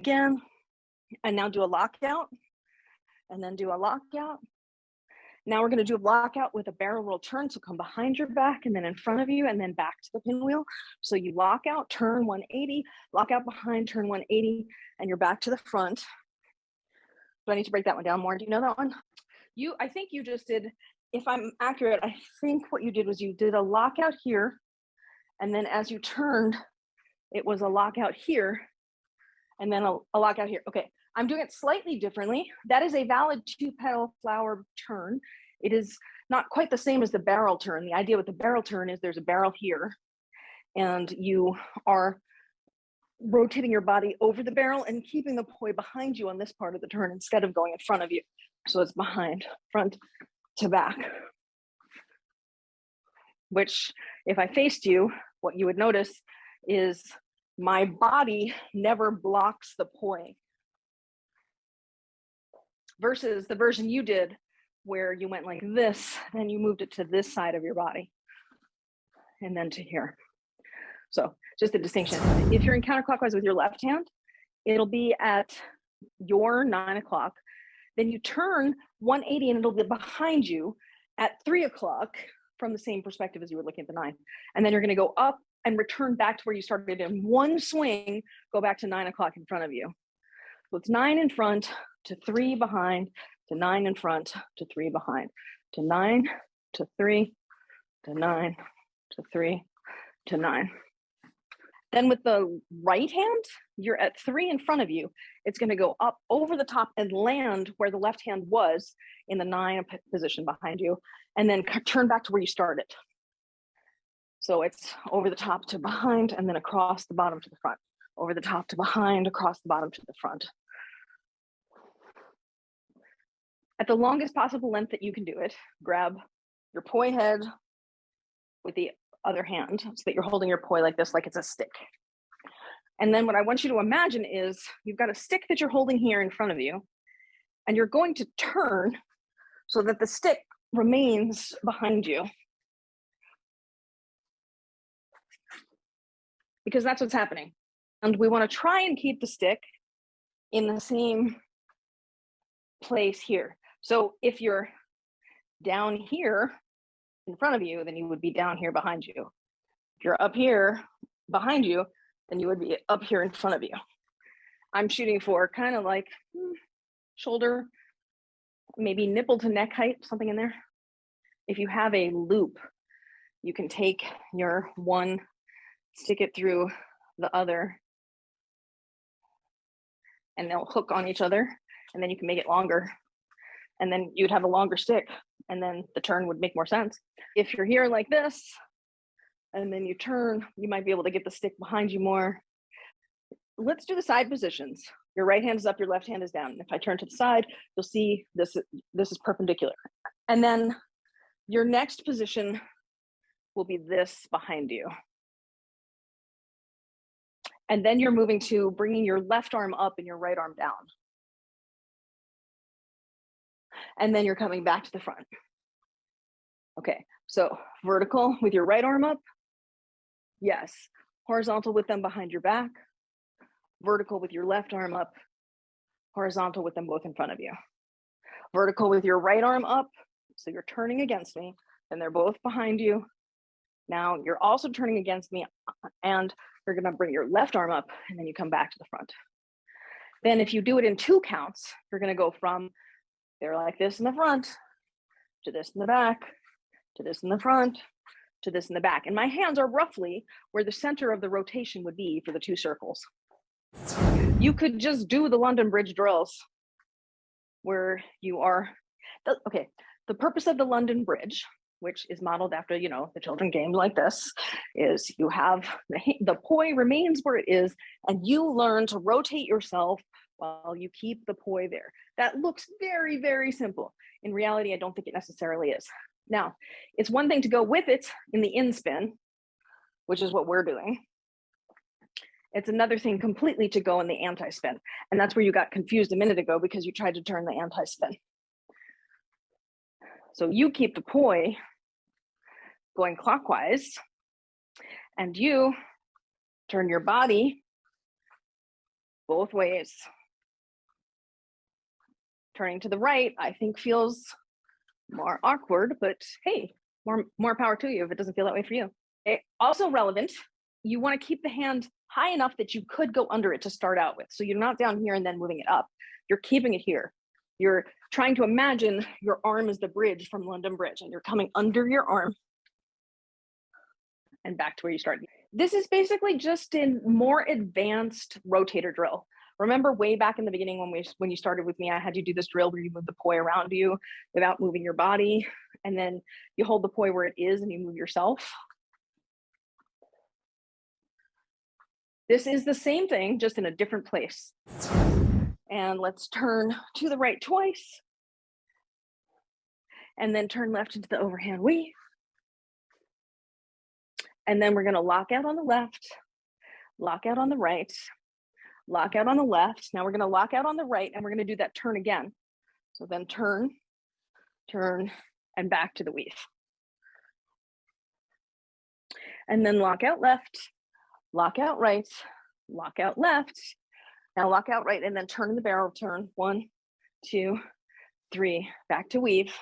again, and now do a lockout, and then do a lockout. Now we're going to do a lockout with a barrel roll turn, so come behind your back and then in front of you and then back to the pinwheel. So you lock out, turn 180, lock out behind, turn 180, and you're back to the front. Do I need to break that one down more? Do you know that one? I think you just did, if I'm accurate, I think what you did was you did a lockout here, and then as you turned, it was a lockout here, and then a lockout here. Okay, I'm doing it slightly differently. That is a valid 2-petal flower turn. It is not quite the same as the barrel turn. The idea with the barrel turn is there's a barrel here, and you are rotating your body over the barrel and keeping the poi behind you on this part of the turn instead of going in front of you. So it's behind, front to back. Which, if I faced you, what you would notice is my body never blocks the poi. Versus the version you did where you went like this, and you moved it to this side of your body and then to here. So just a distinction. If you're in counterclockwise with your left hand, it'll be at your 9 o'clock. Then you turn 180 and it'll be behind you at 3 o'clock from the same perspective as you were looking at the 9. And then you're going to go up and return back to where you started in one swing, go back to 9 o'clock in front of you. So it's 9 in front to 3 behind to 9 in front to 3 behind to 9 to 3 to 9 to 3 to 9. Then with the right hand, you're at 3 in front of you. It's going to go up over the top and land where the left hand was in the 9 position behind you, and then turn back to where you started. So it's over the top to behind, and then across the bottom to the front. Over the top to behind, across the bottom to the front. At the longest possible length that you can do it, grab your poi head with the other hand so that you're holding your poi like this, like it's a stick. And then what I want you to imagine is you've got a stick that you're holding here in front of you, and you're going to turn so that the stick remains behind you. Because that's what's happening. And we want to try and keep the stick in the same place here. So if you're down here in front of you, then you would be down here behind you. If you're up here behind you, then you would be up here in front of you. I'm shooting for kind of like shoulder, maybe nipple to neck height, something in there. If you have a loop, you can take your one, stick it through the other, and they'll hook on each other, and then you can make it longer. And then you'd have a longer stick, and then the turn would make more sense. If you're here like this, and then you turn, you might be able to get the stick behind you more. Let's do the side positions. Your right hand is up, your left hand is down. If I turn to the side, you'll see this is perpendicular. And then your next position will be this behind you. And then you're moving to bringing your left arm up and your right arm down. And then you're coming back to the front. Okay, so vertical with your right arm up. Yes. Horizontal with them behind your back. Vertical with your left arm up. Horizontal with them both in front of you. Vertical with your right arm up. So you're turning against me, and they're both behind you. Now you're also turning against me, and you're going to bring your left arm up, and then you come back to the front. Then if you do it in 2 counts, you're going to go from there like this in the front, to this in the back, to this in the front, to this in the back. And my hands are roughly where the center of the rotation would be for the 2 circles. You could just do the London Bridge drills where you are, okay, the purpose of the London Bridge, which is modeled after, the children games like this, is you have the poi remains where it is, and you learn to rotate yourself while you keep the poi there. That looks very, very simple. In reality, I don't think it necessarily is. Now, it's one thing to go with it in the in-spin, which is what we're doing. It's another thing completely to go in the anti-spin. And that's where you got confused a minute ago because you tried to turn the anti-spin. So you keep the poi going clockwise, and you turn your body both ways. Turning to the right, I think feels more awkward, but hey, more power to you if it doesn't feel that way for you. Also relevant, you want to keep the hand high enough that you could go under it to start out with. So you're not down here and then moving it up. You're keeping it here. You're trying to imagine your arm is the bridge from London Bridge, and you're coming under your arm and back to where you started. This is basically just a more advanced rotator drill. Remember way back in the beginning when you started with me, I had you do this drill where you move the poi around you without moving your body, and then you hold the poi where it is and you move yourself. This is the same thing, just in a different place. And let's turn to the right twice, and then turn left into the overhand weave. And then we're gonna lock out on the left, lock out on the right, lock out on the left. Now we're gonna lock out on the right, and we're gonna do that turn again. So then turn, turn, and back to the weave. And then lock out left, lock out right, lock out left. Now lock out right, and then turn in the barrel turn. 1, 2, 3, back to weave.